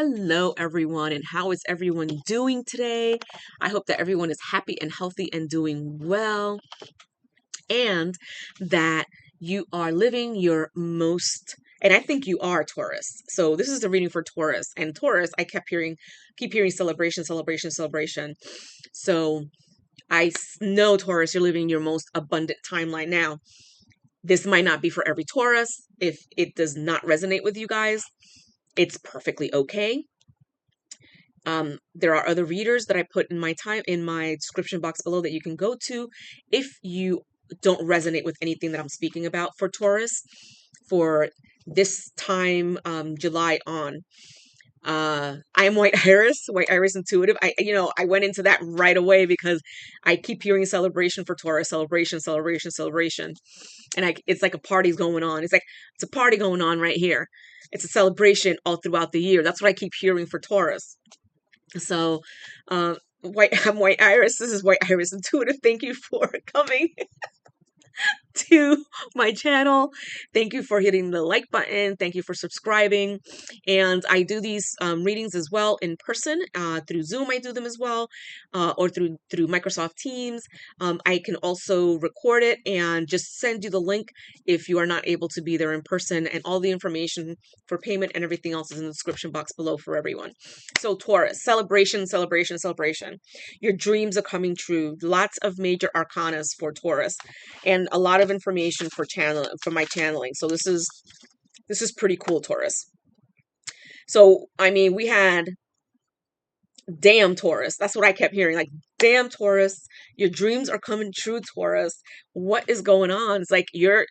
Hello, everyone, and how is everyone doing today? I hope that everyone is happy and healthy and doing well, and that you are living your most, and I think you are Taurus. So this is the reading for Taurus, and Taurus, I keep hearing celebration, celebration, celebration. So know Taurus, you're living your most abundant timeline now. This might not be for every Taurus. If it does not resonate with you guys, it's perfectly okay. There are other readers that I put in my description box below that you can go to if you don't resonate with anything that I'm speaking about for Taurus for this time, July on. I am White Iris Intuitive. I went into that right away because I keep hearing celebration for Taurus, celebration, celebration, celebration. And it's like a party's going on. It's a party going on right here. It's a celebration all throughout the year. That's what I keep hearing for Taurus. So, I'm White Iris. This is White Iris Intuitive. Thank you for coming to my channel. Thank you for hitting the like button. Thank you for subscribing. And I do these readings as well in person through Zoom. I do them as well, or through Microsoft Teams. I can also record it and just send you the link if you are not able to be there in person. And all the information for payment and everything else is in the description box below for everyone. So Taurus, celebration, celebration, celebration. Your dreams are coming true. Lots of major arcanas for Taurus, and a lot of information for my channeling. So this is pretty cool, Taurus. So I mean, we had damn Taurus. That's what I kept hearing. Like, damn Taurus, your dreams are coming true, Taurus. What is going on? It's like you're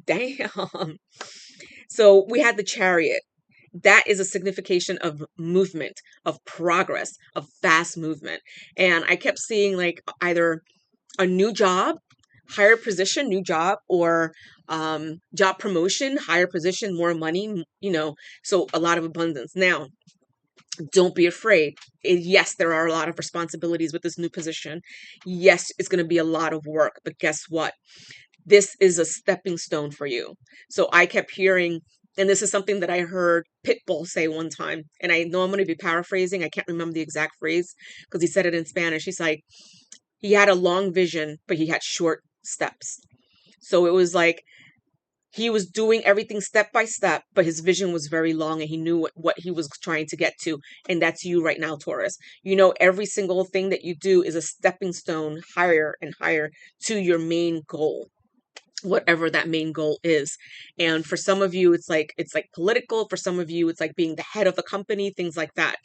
damn. So we had the Chariot. That is a signification of movement, of progress, of fast movement. And I kept seeing like either a new job, higher position, new job, or job promotion, higher position, more money, so a lot of abundance. Now, don't be afraid. Yes, there are a lot of responsibilities with this new position. Yes, it's going to be a lot of work, but guess what? This is a stepping stone for you. So I kept hearing, and this is something that I heard Pitbull say one time, and I know I'm going to be paraphrasing. I can't remember the exact phrase because he said it in Spanish. He's like, he had a long vision, but he had short steps. So it was like he was doing everything step by step, but his vision was very long and he knew what he was trying to get to. And that's you right now, Taurus. Every single thing that you do is a stepping stone higher and higher to your main goal, whatever that main goal is. And for some of you, it's like political. For some of you, it's like being the head of a company, things like that.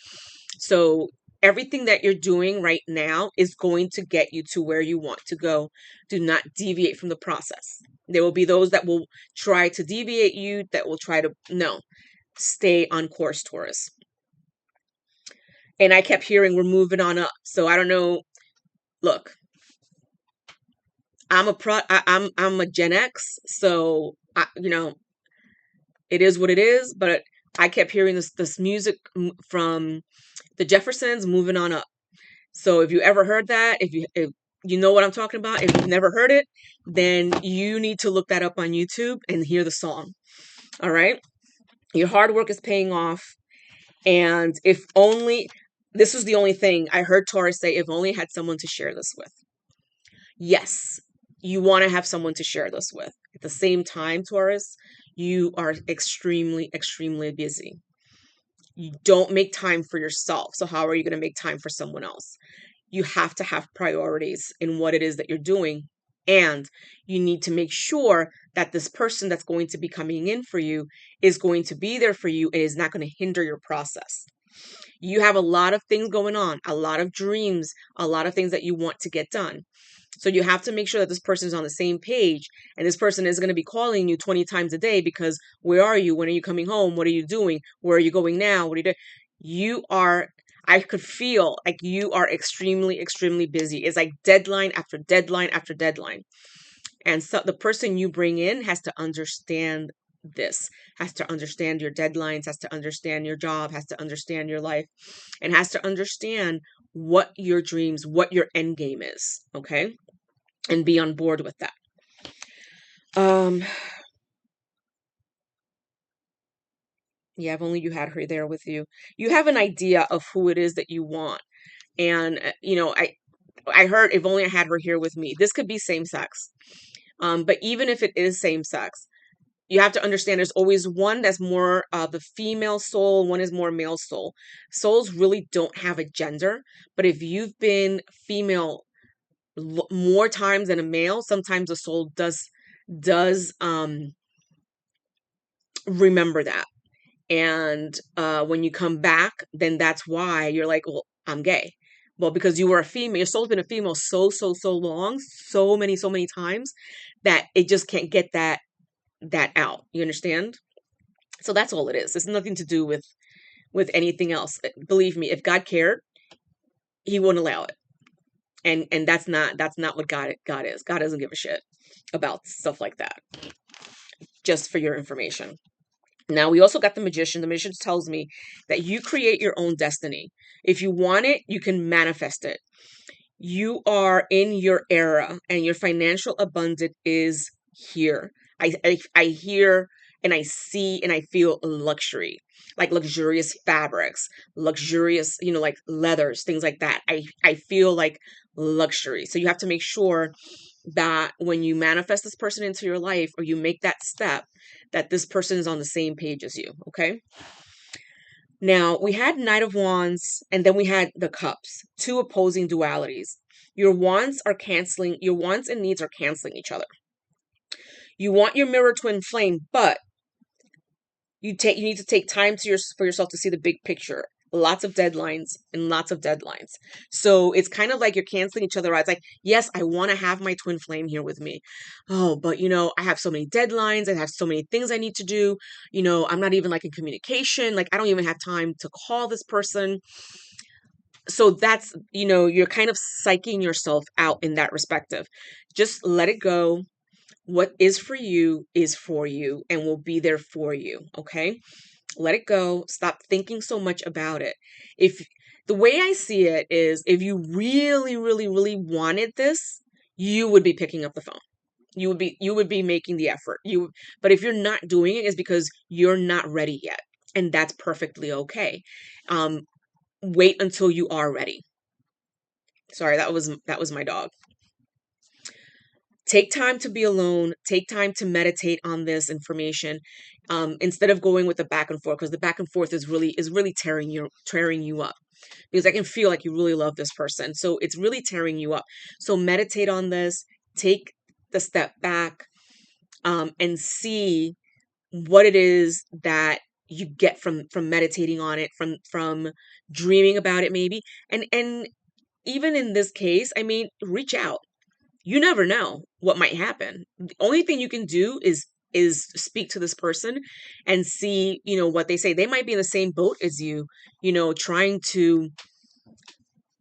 So everything that you're doing right now is going to get you to where you want to go. Do not deviate from the process. There will be those that will try to deviate you, that will try to, no, stay on course, Taurus. And I kept hearing we're moving on up. So I don't know. Look, I'm a Gen X, so it is what it is. But I kept hearing this music from the Jeffersons, moving on up. So if you ever heard that, if you know what I'm talking about, if you've never heard it, then you need to look that up on YouTube and hear the song. All right, your hard work is paying off, and if only this was the only thing I heard Taurus say, if only I had someone to share this with. Yes, you want to have someone to share this with. At the same time, Taurus, you are extremely, extremely busy. You don't make time for yourself. So how are you going to make time for someone else? You have to have priorities in what it is that you're doing. And you need to make sure that this person that's going to be coming in for you is going to be there for you and is not going to hinder your process. You have a lot of things going on, a lot of dreams, a lot of things that you want to get done. So you have to make sure that this person is on the same page, and this person is going to be calling you 20 times a day because where are you? When are you coming home? What are you doing? Where are you going now? What are you doing? I could feel like you are extremely, extremely busy. It's like deadline after deadline after deadline. And so the person you bring in has to understand this, has to understand your deadlines, has to understand your job, has to understand your life, and has to understand what your dreams, what your end game is, okay? And be on board with that. Yeah, if only you had her there with you. You have an idea of who it is that you want. And I heard if only I had her here with me. This could be same sex. But even if it is same sex, you have to understand there's always one that's more the female soul, one is more male soul. Souls really don't have a gender, but if you've been female more times than a male, sometimes the soul does remember that. And when you come back, then that's why you're like, well, I'm gay. Well, because you were a female, your soul's been a female so long, so many times that it just can't get that out. You understand? So that's all it is. It's nothing to do with anything else. Believe me, if God cared, he wouldn't allow it. And that's not what God is. God doesn't give a shit about stuff like that. Just for your information. Now, we also got the magician. The magician tells me that you create your own destiny. If you want it, you can manifest it. You are in your era and your financial abundance is here. I hear and I see and I feel luxury, like luxurious fabrics, luxurious, like leathers, things like that. I feel like luxury. So you have to make sure that when you manifest this person into your life or you make that step, that this person is on the same page as you. Okay. Now we had Knight of Wands and then we had the Cups, two opposing dualities. Your wants and needs are canceling each other. You want your mirror twin flame, but you need to take time for yourself to see the big picture. Lots of deadlines and lots of deadlines. So it's kind of like you're canceling each other out. It's like, yes, I want to have my twin flame here with me. Oh, but I have so many deadlines. I have so many things I need to do. I'm not even like in communication. Like I don't even have time to call this person. So that's, you're kind of psyching yourself out in that respective. Just let it go. What is for you and will be there for you. Okay. Let it go. Stop thinking so much about it. If the way I see it is if you really, really, really wanted this, you would be picking up the phone. You would be making the effort. But if you're not doing it, is because you're not ready yet. And that's perfectly okay. Wait until you are ready. Sorry, that was my dog. Take time to be alone. Take time to meditate on this information, instead of going with the back and forth, because the back and forth is really tearing you up. Because I can feel like you really love this person, so it's really tearing you up. So meditate on this. Take the step back, and see what it is that you get from meditating on it, from dreaming about it, maybe. And even in this case, I mean, reach out. You never know what might happen. The only thing you can do is speak to this person and see, what they say. They might be in the same boat as you, trying to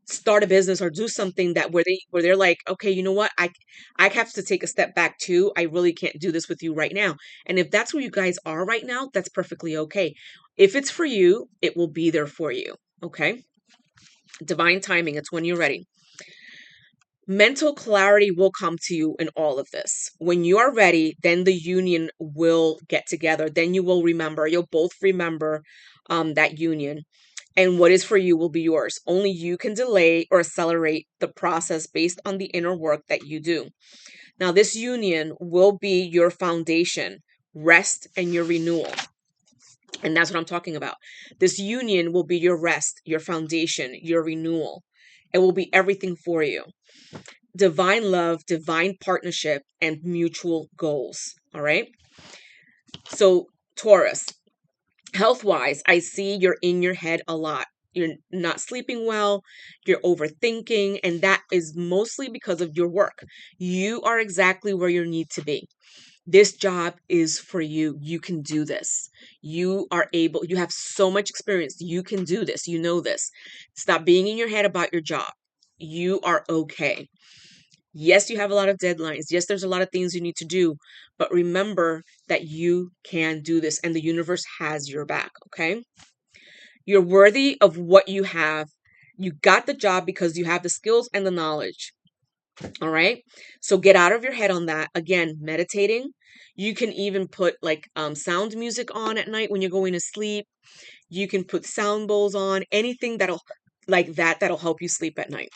start a business or do something that where they're like, okay, you know what? I have to take a step back too. I really can't do this with you right now. And if that's where you guys are right now, that's perfectly okay. If it's for you, it will be there for you. Okay? Divine timing, it's when you're ready. Mental clarity will come to you in all of this. When you are ready, then the union will get together. Then you'll both remember that union. And what is for you will be yours. Only you can delay or accelerate the process based on the inner work that you do. Now, this union will be your foundation, rest, and your renewal. And that's what I'm talking about. This union will be your rest, your foundation, your renewal. It will be everything for you. Divine love, divine partnership, and mutual goals. All right. So, Taurus, health wise, I see you're in your head a lot. You're not sleeping well, you're overthinking, and that is mostly because of your work. You are exactly where you need to be. This job is for you. You can do this. You have so much experience. You can do this. You know this. Stop being in your head about your job. You are okay. Yes, you have a lot of deadlines. Yes, there's a lot of things you need to do, but remember that you can do this and the universe has your back, okay? You're worthy of what you have. You got the job because you have the skills and the knowledge. All right. So get out of your head on that. Again, meditating. You can even put like sound music on at night when you're going to sleep. You can put sound bowls on, anything that'll help you sleep at night.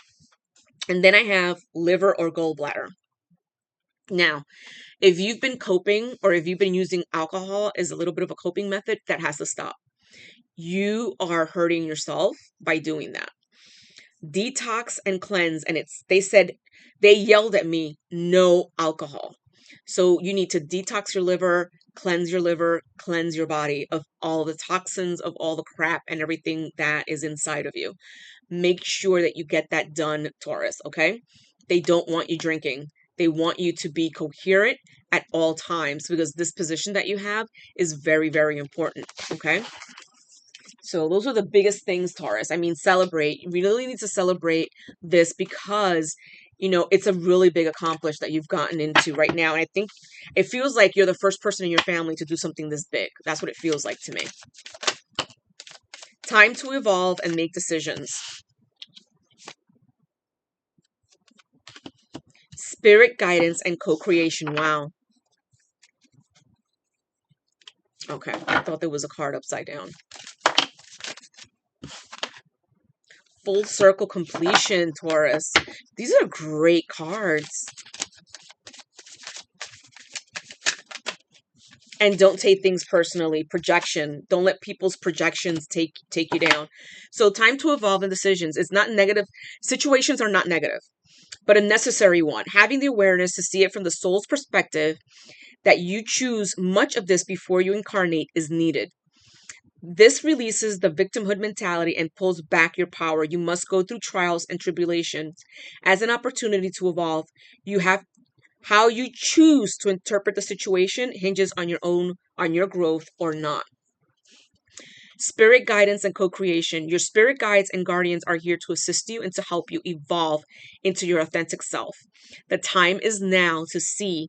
And then I have liver or gallbladder. Now, if you've been coping or if you've been using alcohol as a little bit of a coping method, that has to stop. You are hurting yourself by doing that. Detox and cleanse. And they yelled at me, no alcohol. So you need to detox your liver, cleanse your body of all the toxins, of all the crap and everything that is inside of you. Make sure that you get that done, Taurus, okay? They don't want you drinking. They want you to be coherent at all times because this position that you have is very, very important, okay? So those are the biggest things, Taurus. I mean, celebrate. You really need to celebrate this because, it's a really big accomplishment that you've gotten into right now. And I think it feels like you're the first person in your family to do something this big. That's what it feels like to me. Time to evolve and make decisions. Spirit guidance and co-creation. Wow. Okay. I thought there was a card upside down. Full circle completion, Taurus. These are great cards. And don't take things personally. Projection. Don't let people's projections take you down. So time to evolve in decisions. It's not negative. Situations are not negative, but a necessary one. Having the awareness to see it from the soul's perspective that you choose much of this before you incarnate is needed. This releases the victimhood mentality and pulls back your power. You must go through trials and tribulations as an opportunity to evolve. You have how you choose to interpret the situation hinges on your growth or not. Spirit guidance and co-creation. Your spirit guides and guardians are here to assist you and to help you evolve into your authentic self. The time is now to see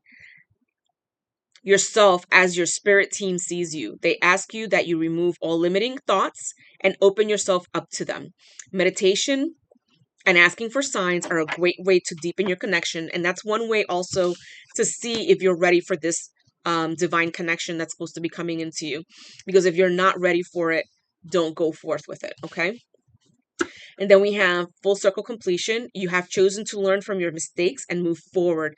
yourself as your spirit team sees you. They ask you that you remove all limiting thoughts and open yourself up to them. Meditation and asking for signs are a great way to deepen your connection. And that's one way also to see if you're ready for this divine connection that's supposed to be coming into you. Because if you're not ready for it, don't go forth with it. Okay. And then we have full circle completion. You have chosen to learn from your mistakes and move forward,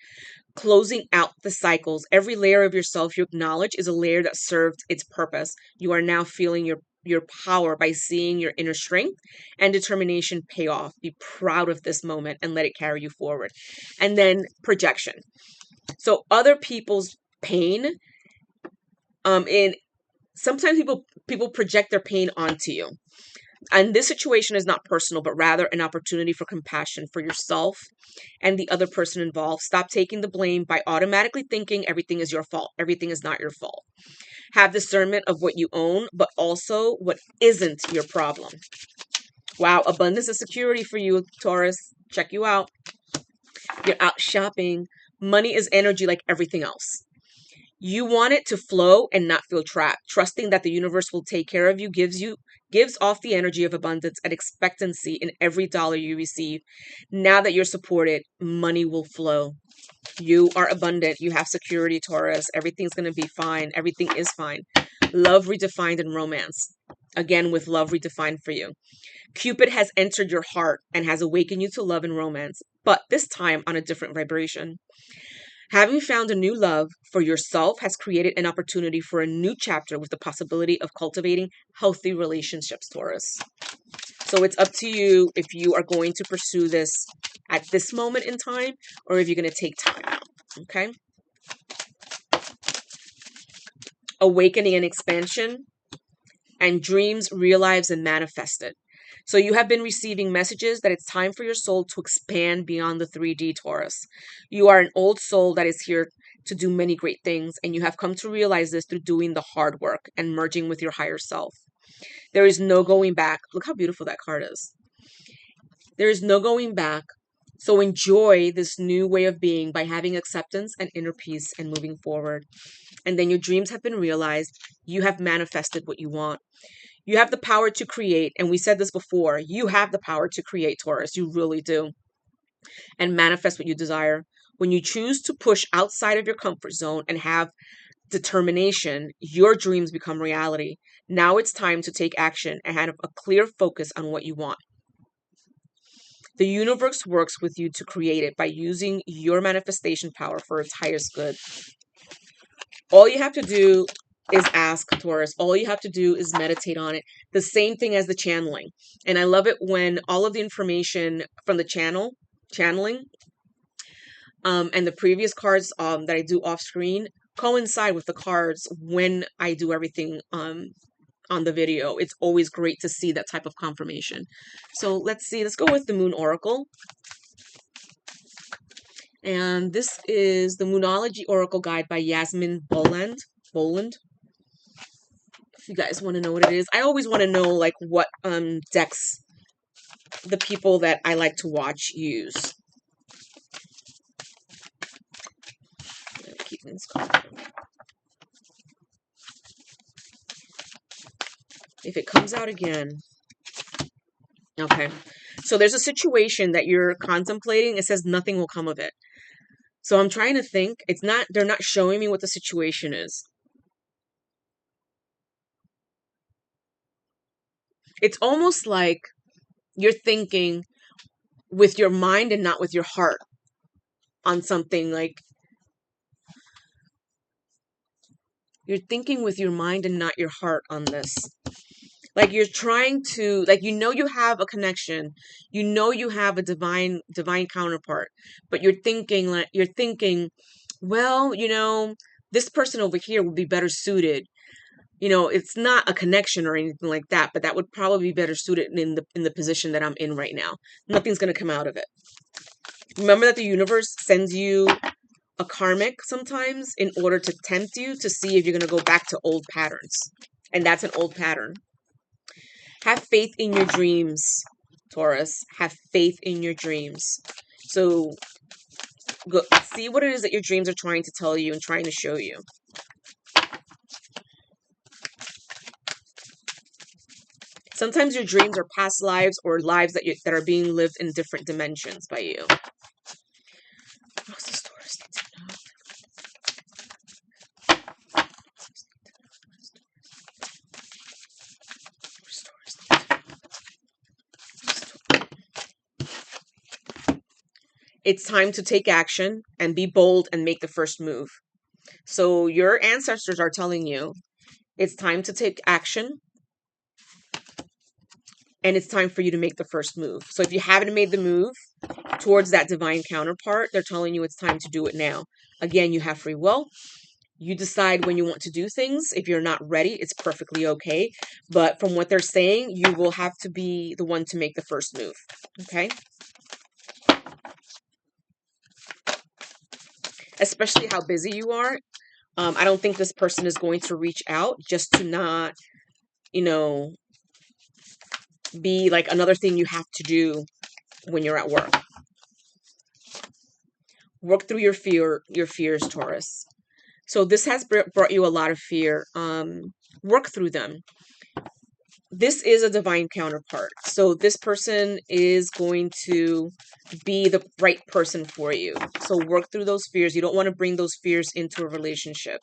closing out the cycles. Every layer of yourself you acknowledge is a layer that served its purpose. You are now feeling your power by seeing your inner strength and determination pay off. Be proud of this moment and let it carry you forward. And then projection. So other people's pain, and sometimes people project their pain onto you. And this situation is not personal, but rather an opportunity for compassion for yourself and the other person involved. Stop taking the blame by automatically thinking everything is your fault. Everything is not your fault. Have discernment of what you own, but also what isn't your problem. Wow, abundance of security for you, Taurus. Check you out. You're out shopping. Money is energy like everything else. You want it to flow and not feel trapped. Trusting that the universe will take care of you gives off the energy of abundance and expectancy in every dollar you receive. Now that you're supported, money will flow. You are abundant. You have security, Taurus. Everything's going to be fine. Everything is fine. Love redefined in romance. Again, with love redefined for you. Cupid has entered your heart and has awakened you to love and romance, but this time on a different vibration. Having found a new love for yourself has created an opportunity for a new chapter with the possibility of cultivating healthy relationships, Taurus. So it's up to you if you are going to pursue this at this moment in time or if you're going to take time out. Okay. Awakening and expansion and dreams realized and manifested. So you have been receiving messages that it's time for your soul to expand beyond the 3D, Taurus. You are an old soul that is here to do many great things, and you have come to realize this through doing the hard work and merging with your higher self. There is no going back. Look how beautiful that card is. There is no going back. So enjoy this new way of being by having acceptance and inner peace and moving forward. And then your dreams have been realized. You have manifested what you want. You have the power to create. And we said this before. You have the power to create, Taurus. You really do. and manifest what you desire. When you choose to push outside of your comfort zone and have determination, your dreams become reality. Now it's time to take action and have a clear focus on what you want. The universe works with you to create it by using your manifestation power for its highest good. All you have to do is ask, Taurus. All you have to do is meditate on it. The same thing as the channeling. And I love it when all of the information from the channeling, and the previous cards that I do off screen coincide with the cards when I do everything on the video. It's always great to see that type of confirmation. So let's see. Let's go with the Moon Oracle. And this is the Moonology Oracle Guide by Yasmin Boland. If you guys want to know what it is. I always want to know like what decks the people that I like to watch use. Keep this card. If it comes out again. Okay. So there's a situation that you're contemplating. It says nothing will come of it. So I'm trying to think. They're not showing me what the situation is. It's almost like you're thinking with your mind and not with your heart on something. Like you're thinking with your mind and not your heart on this. Like you're trying to, like, you have a connection, you have a divine counterpart, but you're thinking, well, this person over here would be better suited. It's not a connection or anything like that, but that would probably be better suited in the position that I'm in right now. Nothing's going to come out of it. Remember that the universe sends you a karmic sometimes in order to tempt you to see if you're going to go back to old patterns. And that's an old pattern. Have faith in your dreams, Taurus. Have faith in your dreams. So go see what it is that your dreams are trying to tell you and trying to show you. Sometimes your dreams are past lives or lives that are being lived in different dimensions by you. What's this Taurus need to know? It's time to take action and be bold and make the first move. So your ancestors are telling you it's time to take action and it's time for you to make the first move. So if you haven't made the move towards that divine counterpart, they're telling you it's time to do it now. Again, you have free will. You decide when you want to do things. If you're not ready, it's perfectly okay. But from what they're saying, you will have to be the one to make the first move. Okay? Especially how busy you are. I don't think this person is going to reach out just to not, be like another thing you have to do when you're at work. Work through your fears, Taurus. So this has brought you a lot of fear. Work through them. This is a divine counterpart. So this person is going to be the right person for you. So work through those fears. You don't want to bring those fears into a relationship.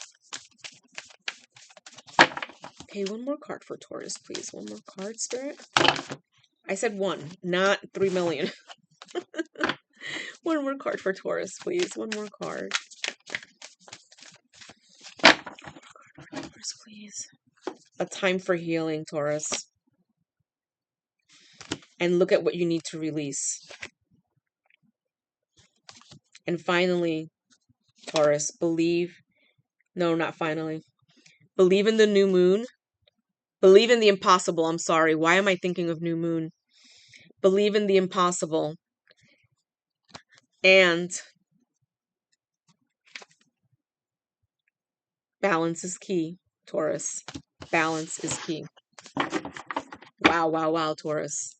Okay, one more card for Taurus, please. One more card, Spirit. I said one, not 3 million. One more card for Taurus, please. One more card. Taurus, please. A time for healing, Taurus. And look at what you need to release. And finally, Taurus, believe. No, not finally. Believe in the new moon. Believe in the impossible. I'm sorry. Why am I thinking of new moon? Believe in the impossible. And balance is key, Taurus. Balance is key. Wow, wow, wow, Taurus.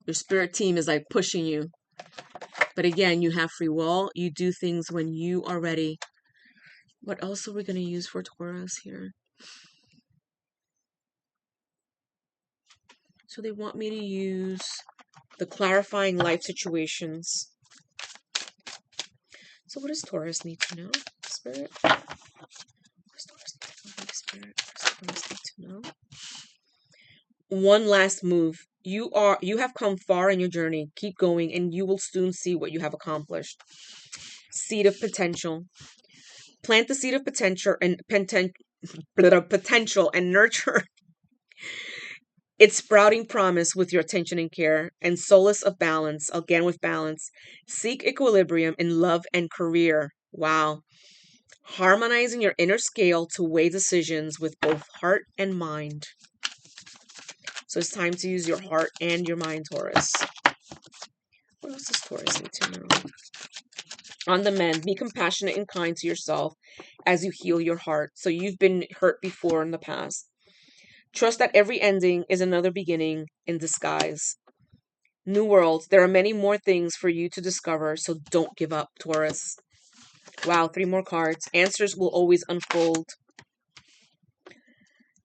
Your spirit team is like pushing you. But again, you have free will. You do things when you are ready. What else are we going to use for Taurus here? So they want me to use the clarifying life situations. So what does Taurus need to know, Spirit? What does Taurus need to know, Spirit? What does Taurus need to know? One last move. You have come far in your journey. Keep going and you will soon see what you have accomplished. Seed of potential. Plant the seed of potential and nurture its sprouting promise with your attention and care, and solace of balance, again with balance. Seek equilibrium in love and career. Wow. Harmonizing your inner scale to weigh decisions with both heart and mind. So it's time to use your heart and your mind, Taurus. What else does Taurus need to know? On the mend, be compassionate and kind to yourself as you heal your heart. So you've been hurt before in the past. Trust that every ending is another beginning in disguise. New world, there are many more things for you to discover, so don't give up, Taurus. Wow, 3 more cards. Answers will always unfold.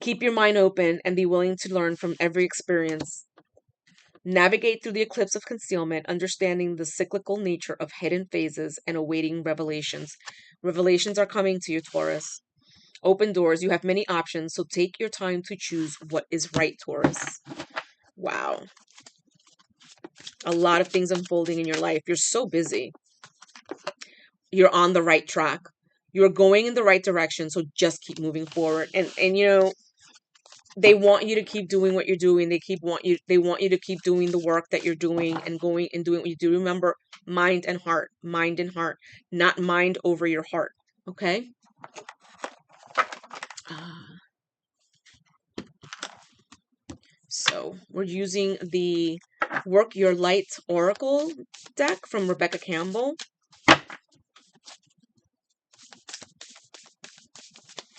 Keep your mind open and be willing to learn from every experience. Navigate through the eclipse of concealment, understanding the cyclical nature of hidden phases and awaiting revelations. Revelations are coming to you, Taurus. Open doors. You have many options, so take your time to choose what is right, Taurus. Wow. A lot of things unfolding in your life. You're so busy. You're on the right track. You're going in the right direction, so just keep moving forward. And you know, they want you to keep doing what you're doing. They want you to keep doing the work that you're doing and going and doing what you do. Remember, mind and heart, not mind over your heart. Okay? So we're using the Work Your Light Oracle deck from Rebecca Campbell.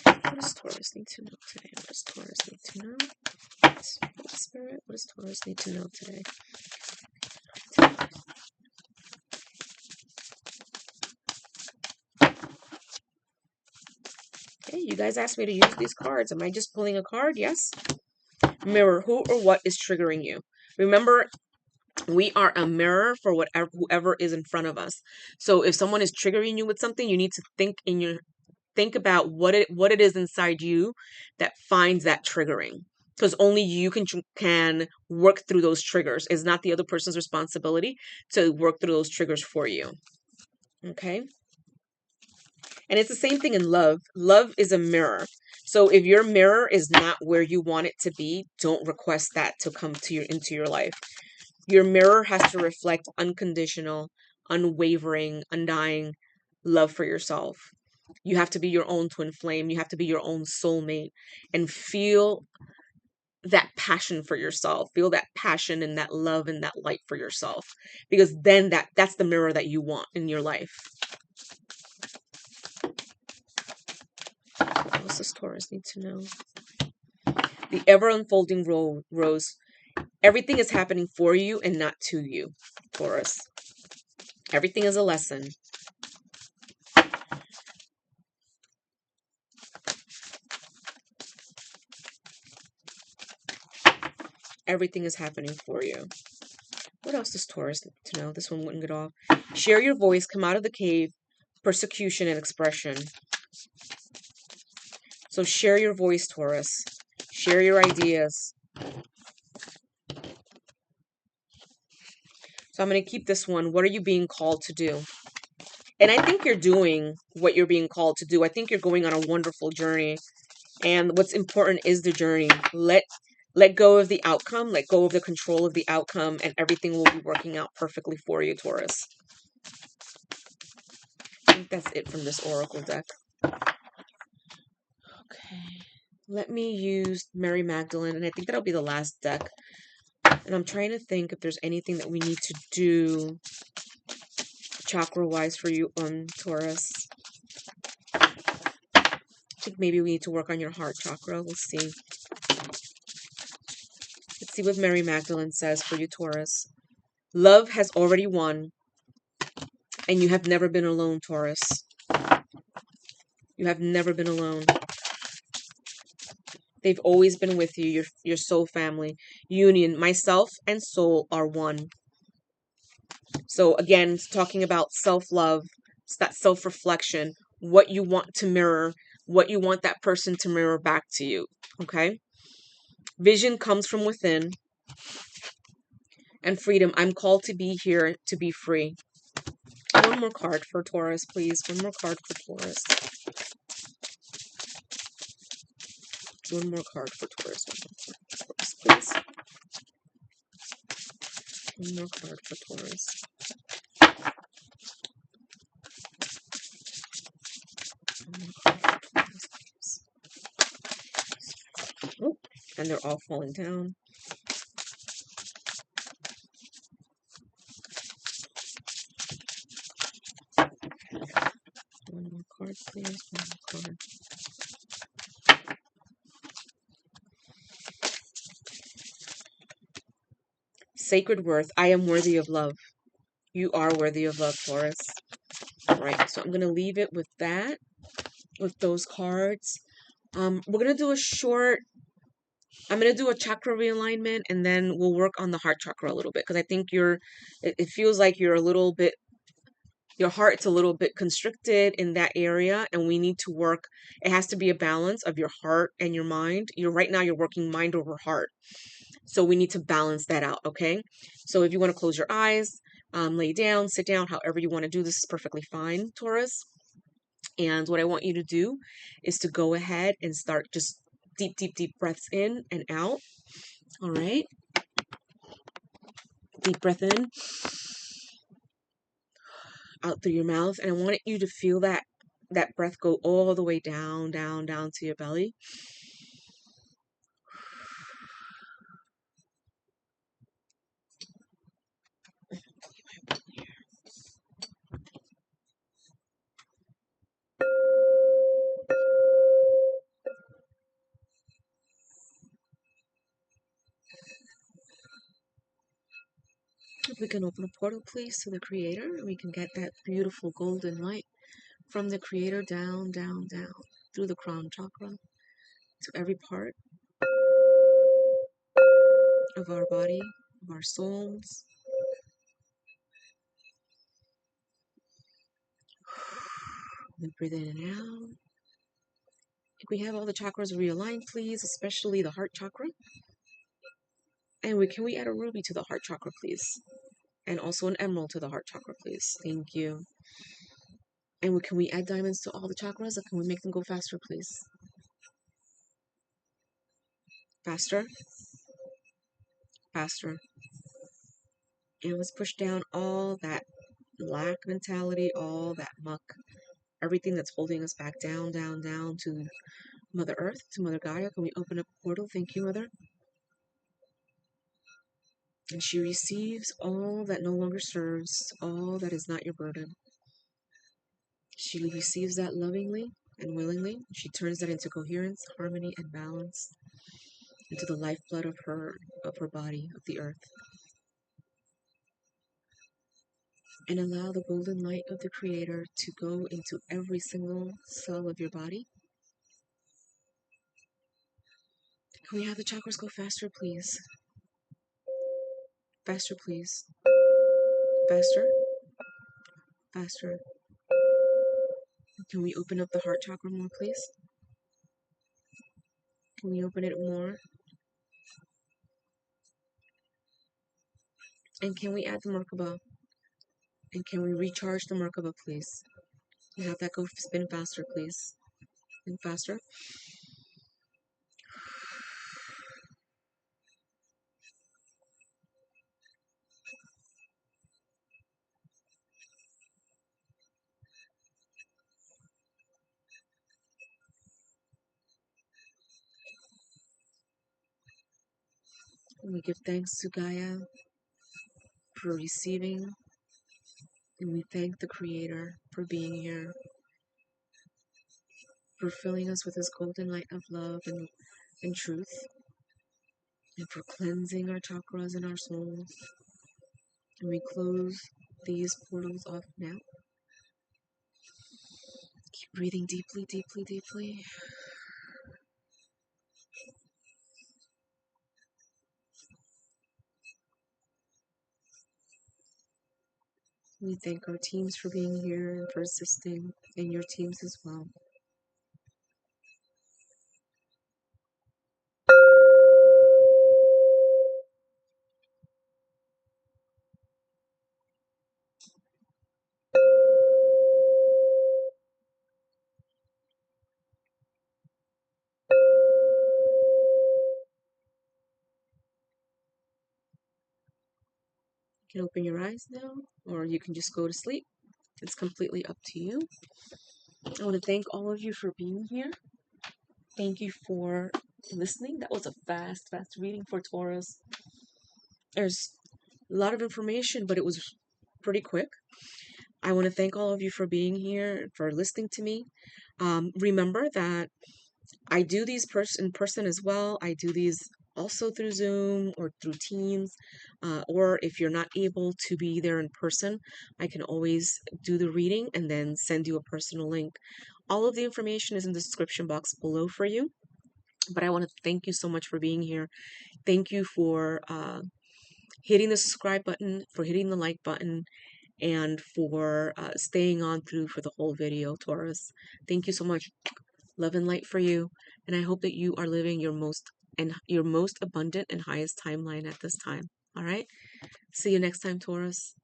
What does Taurus need to know today? What does Taurus need to know? Spirit, what does Taurus need to know today? Okay, you guys asked me to use these cards. Am I just pulling a card? Yes. Mirror, who or what is triggering you? Remember, we are a mirror for whoever is in front of us. So if someone is triggering you with something, you need to think about what it is inside you that finds that triggering. Because only you can work through those triggers. It's not the other person's responsibility to work through those triggers for you. Okay? And it's the same thing in love. Love is a mirror. So if your mirror is not where you want it to be, don't request that to come into your life. Your mirror has to reflect unconditional, unwavering, undying love for yourself. You have to be your own twin flame. You have to be your own soulmate and feel that passion for yourself. Feel that passion and that love and that light for yourself. Because then that's the mirror that you want in your life. What else does Taurus need to know? The ever unfolding rose. Everything is happening for you and not to you, Taurus. Everything is a lesson. Everything is happening for you. What else does Taurus need to know? This one wouldn't get off. Share your voice. Come out of the cave. Persecution and expression. So share your voice, Taurus. Share your ideas. So I'm going to keep this one. What are you being called to do? And I think you're doing what you're being called to do. I think you're going on a wonderful journey. And what's important is the journey. Let go of the outcome. Let go of the control of the outcome. And everything will be working out perfectly for you, Taurus. I think that's it from this oracle deck. Okay. Let me use Mary Magdalene. And I think that'll be the last deck. And I'm trying to think if there's anything that we need to do chakra-wise for you on Taurus. I think maybe we need to work on your heart chakra. We'll see. Let's see what Mary Magdalene says for you, Taurus. Love has already won, and you have never been alone, Taurus. You have never been alone. They've always been with you, your soul family. Union, myself and soul are one. So again, it's talking about self-love, it's that self-reflection, what you want to mirror, what you want that person to mirror back to you. Okay? Vision comes from within, and freedom. I'm called to be here to be free. One more card for Taurus, please. One more card for Taurus. One more card for Taurus. One more card for Taurus, please. One more card for Taurus. One more card for Taurus, please. Oh, and they're all falling down. One more card, please. One more card. Sacred worth. I am worthy of love. You are worthy of love, Taurus. All right, so I'm going to leave it with that, with those cards. We're going to do a short, I'm going to do a chakra realignment, and then we'll work on the heart chakra a little bit, because I think it feels like you're a little bit, your heart's a little bit constricted in that area, and we need to work. It has to be a balance of your heart and your mind. Right now you're working mind over heart. So we need to balance that out, okay? So if you want to close your eyes, lay down, sit down, however you want to do this is perfectly fine, Taurus. And what I want you to do is to go ahead and start just deep, deep, deep breaths in and out. All right. Deep breath in, out through your mouth. And I want you to feel that breath go all the way down, down, down to your belly. If we can open a portal, please, to the Creator, and we can get that beautiful golden light from the Creator down, down, down, through the crown chakra to every part of our body, of our souls. We breathe in and out. If we have all the chakras realigned, please, especially the heart chakra. And can we add a ruby to the heart chakra, please? And also an emerald to the heart chakra, please. Thank you. And can we add diamonds to all the chakras, or can we make them go faster, please? Faster? Faster. And let's push down all that lack mentality, all that muck, everything that's holding us back, down, down, down to Mother Earth, to Mother Gaia. Can we open up a portal? Thank you, Mother. And she receives all that no longer serves, all that is not your burden. She receives that lovingly and willingly. She turns that into coherence, harmony, and balance, into the lifeblood of her body, of the earth. And allow the golden light of the Creator to go into every single cell of your body. Can we have the chakras go faster, please? Faster, please. Faster. Faster. Can we open up the heart chakra more, please? Can we open it more? And can we add the Merkaba? And can we recharge the Merkaba, please? And have that go spin faster, please. And faster. And we give thanks to Gaia for receiving. And we thank the Creator for being here, for filling us with His golden light of love and truth, and for cleansing our chakras and our souls. And we close these portals off now. Keep breathing deeply, deeply, deeply. We thank our teams for being here and for assisting, and your teams as well. You can open your eyes now, or you can just go to sleep. It's completely up to you. I want to thank all of you for being here. Thank you for listening. That was a fast reading for Taurus. There's a lot of information, but it was pretty quick. I want to thank all of you for being here, for listening to me. Remember that I do these in person as well. I do these also through Zoom or through Teams. Or if you're not able to be there in person, I can always do the reading and then send you a personal link. All of the information is in the description box below for you. But I want to thank you so much for being here. Thank you for hitting the subscribe button, for hitting the like button, and for staying on through for the whole video, Taurus. Thank you so much. Love and light for you, and I hope that you are living your most abundant and highest timeline at this time. All right? See you next time, Taurus.